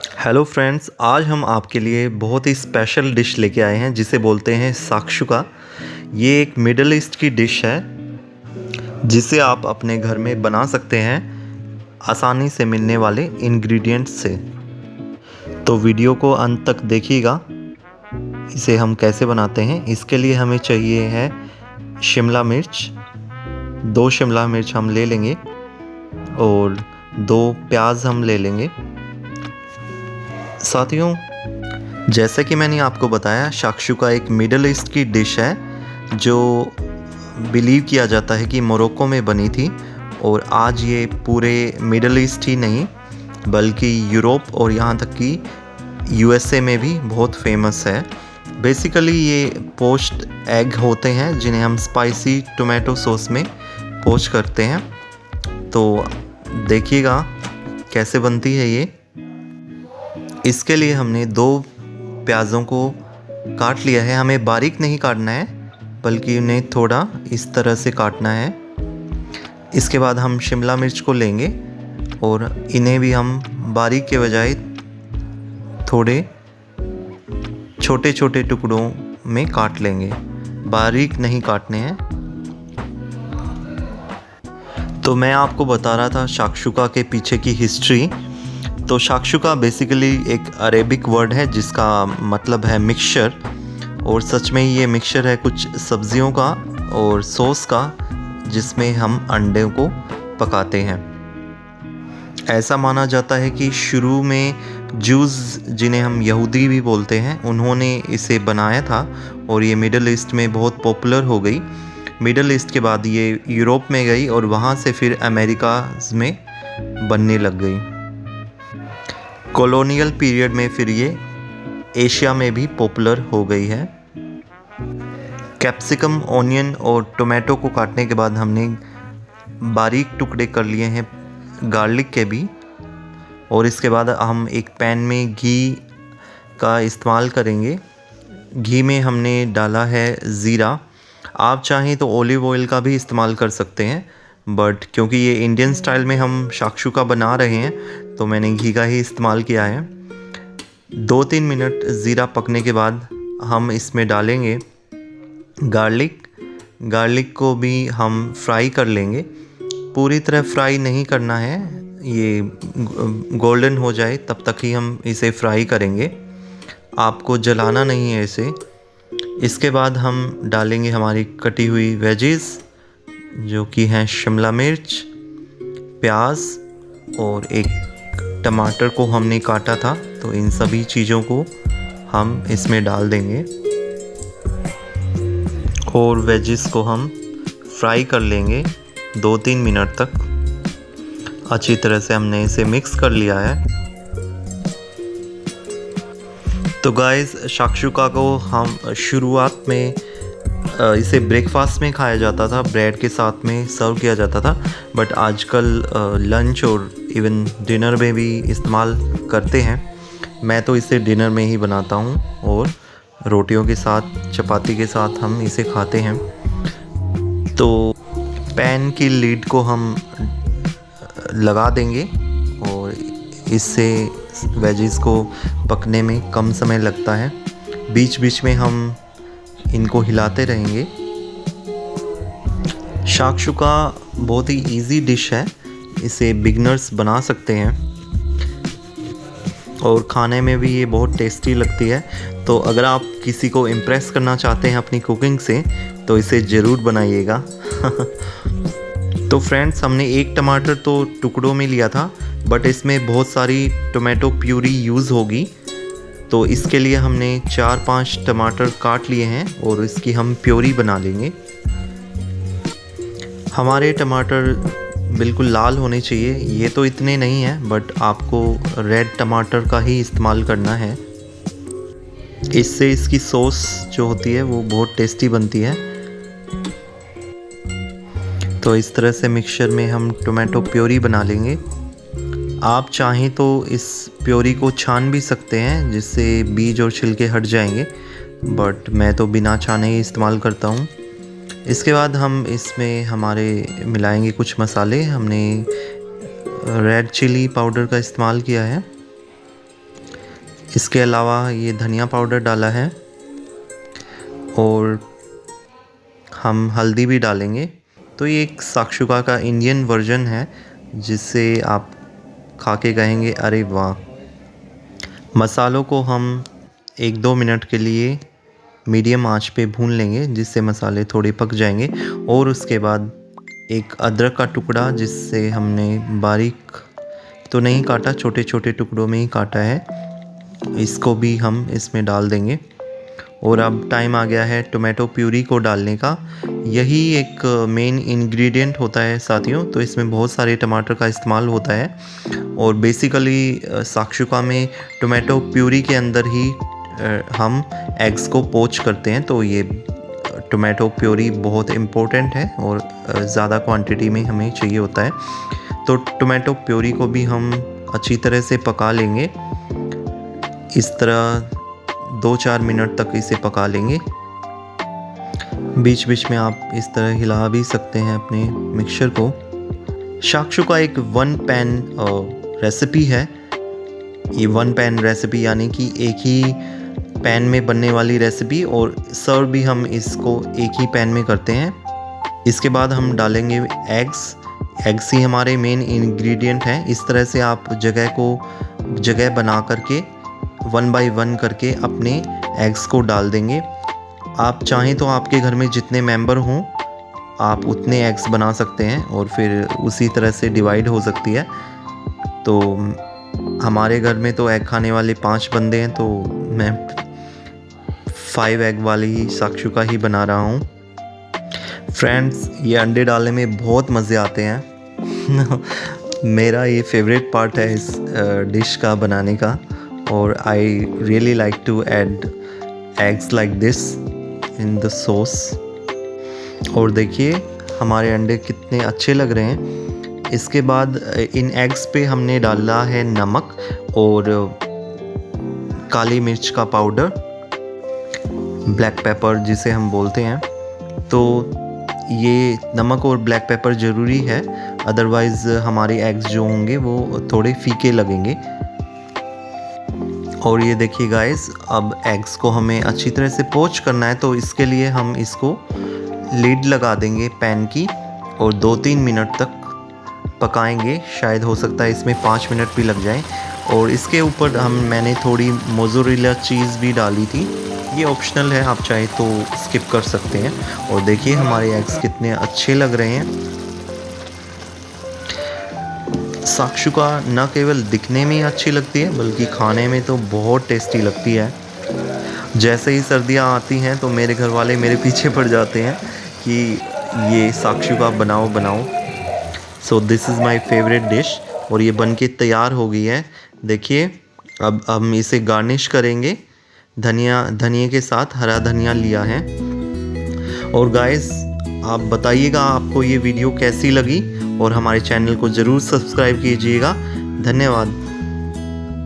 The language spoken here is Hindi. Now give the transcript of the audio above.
हेलो फ्रेंड्स, आज हम आपके लिए बहुत ही स्पेशल डिश लेके आए हैं जिसे बोलते हैं शाक्षुका। ये एक मिडल ईस्ट की डिश है जिसे आप अपने घर में बना सकते हैं आसानी से मिलने वाले इंग्रेडिएंट्स से। तो वीडियो को अंत तक देखिएगा। इसे हम कैसे बनाते हैं, इसके लिए हमें चाहिए है शिमला मिर्च। 2 शिमला मिर्च हम ले लेंगे और 2 प्याज हम ले लेंगे। साथियों, जैसे कि मैंने आपको बताया, शाक्षुका एक मिडल ईस्ट की डिश है जो बिलीव किया जाता है कि मोरक्को में बनी थी, और आज ये पूरे मिडल ईस्ट ही नहीं बल्कि यूरोप और यहाँ तक कि यूएसए में भी बहुत फेमस है। बेसिकली ये पोच्ड एग होते हैं जिन्हें हम स्पाइसी टोमेटो सॉस में पोच करते हैं। तो देखिएगा कैसे बनती है ये। इसके लिए हमने 2 प्याज़ों को काट लिया है। हमें बारीक नहीं काटना है बल्कि उन्हें थोड़ा इस तरह से काटना है। इसके बाद हम शिमला मिर्च को लेंगे और इन्हें भी हम बारीक के बजाय थोड़े छोटे छोटे टुकड़ों में काट लेंगे, बारीक नहीं काटने हैं। तो मैं आपको बता रहा था शाक्षुका के पीछे की हिस्ट्री। तो शाक्षुका बेसिकली एक अरेबिक वर्ड है जिसका मतलब है मिक्सचर, और सच में ये मिक्सचर है कुछ सब्जियों का और सॉस का जिसमें हम अंडे को पकाते हैं। ऐसा माना जाता है कि शुरू में जूस, जिन्हें हम यहूदी भी बोलते हैं, उन्होंने इसे बनाया था और ये मिडल ईस्ट में बहुत पॉपुलर हो गई। मिडल ईस्ट के बाद ये यूरोप में गई और वहाँ से फिर अमेरिका में बनने लग गई। कॉलोनियल पीरियड में फिर ये एशिया में भी पॉपुलर हो गई है। कैप्सिकम, ऑनियन और टोमेटो को काटने के बाद हमने बारीक टुकड़े कर लिए हैं गार्लिक के भी, और इसके बाद हम एक पैन में घी का इस्तेमाल करेंगे। घी में हमने डाला है ज़ीरा। आप चाहें तो ऑलिव ऑयल का भी इस्तेमाल कर सकते हैं, बट क्योंकि ये इंडियन स्टाइल में हम शाक्षुका बना रहे हैं तो मैंने घी का ही इस्तेमाल किया है। 2-3 मिनट ज़ीरा पकने के बाद हम इसमें डालेंगे गार्लिक को भी हम फ्राई कर लेंगे। पूरी तरह फ्राई नहीं करना है, ये गोल्डन हो जाए तब तक ही हम इसे फ्राई करेंगे, आपको जलाना नहीं है इसे। इसके बाद हम डालेंगे हमारी कटी हुई वेजिस जो कि हैं शिमला मिर्च, प्याज और एक टमाटर को हमने काटा था। तो इन सभी चीज़ों को हम इसमें डाल देंगे और वेजिस को हम फ्राई कर लेंगे 2-3 मिनट तक। अच्छी तरह से हमने इसे मिक्स कर लिया है। तो गाइस, शाक्षुका को हम शुरुआत में इसे ब्रेकफास्ट में खाया जाता था, ब्रेड के साथ में सर्व किया जाता था, बट आजकल लंच और इवन डिनर में भी इस्तेमाल करते हैं। मैं तो इसे डिनर में ही बनाता हूँ और रोटियों के साथ, चपाती के साथ हम इसे खाते हैं। तो पैन की लीड को हम लगा देंगे और इससे वेजिस को पकने में कम समय लगता है। बीच बीच में हम इनको हिलाते रहेंगे। शाक्षुका बहुत ही इजी डिश है, इसे बिगनर्स बना सकते हैं और खाने में भी ये बहुत टेस्टी लगती है। तो अगर आप किसी को इम्प्रेस करना चाहते हैं अपनी कुकिंग से तो इसे ज़रूर बनाइएगा। तो फ्रेंड्स, हमने 1 टमाटर तो टुकड़ों में लिया था, बट इसमें बहुत सारी टोमेटो प्यूरी यूज़ होगी, तो इसके लिए हमने 4-5 टमाटर काट लिए हैं और इसकी हम प्योरी बना लेंगे। हमारे टमाटर बिल्कुल लाल होने चाहिए, ये तो इतने नहीं हैं, बट आपको रेड टमाटर का ही इस्तेमाल करना है। इससे इसकी सॉस जो होती है वो बहुत टेस्टी बनती है। तो इस तरह से मिक्सचर में हम टोमेटो प्योरी बना लेंगे। आप चाहें तो इस प्योरी को छान भी सकते हैं जिससे बीज और छिलके हट जाएंगे, बट मैं तो बिना छाने ही इस्तेमाल करता हूँ। इसके बाद हम इसमें हमारे मिलाएंगे कुछ मसाले। हमने रेड चिली पाउडर का इस्तेमाल किया है इसके अलावा ये धनिया पाउडर डाला है और हम हल्दी भी डालेंगे। तो ये एक साक्षुका का इंडियन वर्जन है जिससे आप खा के कहेंगे अरे वाह। मसालों को हम 1-2 मिनट के लिए मीडियम आंच पे भून लेंगे जिससे मसाले थोड़े पक जाएंगे। और उसके बाद एक अदरक का टुकड़ा जिससे हमने बारीक तो नहीं काटा, छोटे छोटे टुकड़ों में ही काटा है, इसको भी हम इसमें डाल देंगे। और अब टाइम आ गया है टोमेटो प्यूरी को डालने का। यही एक मेन इंग्रेडिएंट होता है साथियों। तो इसमें बहुत सारे टमाटर का इस्तेमाल होता है और बेसिकली साक्षुका में टोमेटो प्यूरी के अंदर ही हम एग्स को पोच करते हैं। तो ये टोमेटो प्यूरी बहुत इम्पोर्टेंट है और ज़्यादा क्वांटिटी में हमें चाहिए होता है। तो टोमेटो प्यूरी को भी हम अच्छी तरह से पका लेंगे। इस तरह 2-4 मिनट तक इसे पका लेंगे। बीच बीच में आप इस तरह हिला भी सकते हैं अपने मिक्सचर को। साक्षुका एक 1 पैन रेसिपी है। ये 1 पैन रेसिपी यानी कि एक ही पैन में बनने वाली रेसिपी, और सर्व भी हम इसको एक ही पैन में करते हैं। इसके बाद हम डालेंगे एग्स ही हमारे मेन इंग्रेडिएंट हैं। इस तरह से आप जगह बना करके 1 बाय 1 करके अपने एग्स को डाल देंगे। आप चाहें तो आपके घर में जितने मेंबर हों आप उतने एग्स बना सकते हैं और फिर उसी तरह से डिवाइड हो सकती है। तो हमारे घर में तो एग खाने वाले 5 बंदे हैं, तो मैं 5 एग वाली ही साक्षुका ही बना रहा हूँ। फ्रेंड्स, ये अंडे डालने में बहुत मज़े आते हैं। मेरा ये फेवरेट पार्ट है इस डिश का बनाने का, और I really like to add eggs like this in the sauce. और देखिए हमारे अंडे कितने अच्छे लग रहे हैं। इसके बाद इन एग्स पे हमने डाला है नमक और काली मिर्च का पाउडर, ब्लैक पेपर जिसे हम बोलते हैं। तो ये नमक और ब्लैक पेपर ज़रूरी है, अदरवाइज़ हमारे एग्स जो होंगे वो थोड़े फीके लगेंगे। और ये देखिए गाइस, अब एग्स को हमें अच्छी तरह से पोच करना है। तो इसके लिए हम इसको लिड लगा देंगे पैन की और 2-3 मिनट तक पकाएंगे। शायद हो सकता है इसमें 5 मिनट भी लग जाएं। और इसके ऊपर मैंने थोड़ी मोज़रेला चीज़ भी डाली थी। ये ऑप्शनल है, आप चाहे तो स्किप कर सकते हैं। और देखिए हमारे एग्स कितने अच्छे लग रहे हैं। साक्षुका न केवल दिखने में अच्छी लगती है बल्कि खाने में तो बहुत टेस्टी लगती है। जैसे ही सर्दियाँ आती हैं तो मेरे घर वाले मेरे पीछे पड़ जाते हैं कि ये साक्षुका बनाओ। So this is my favourite dish. और ये बनके तैयार हो गई है। देखिए अब हम इसे गार्निश करेंगे धनिया के साथ। हरा धनिया लिया है। और गाइस, आप बताइएगा आपको ये वीडियो कैसी लगी और हमारे चैनल को ज़रूर सब्सक्राइब कीजिएगा। धन्यवाद।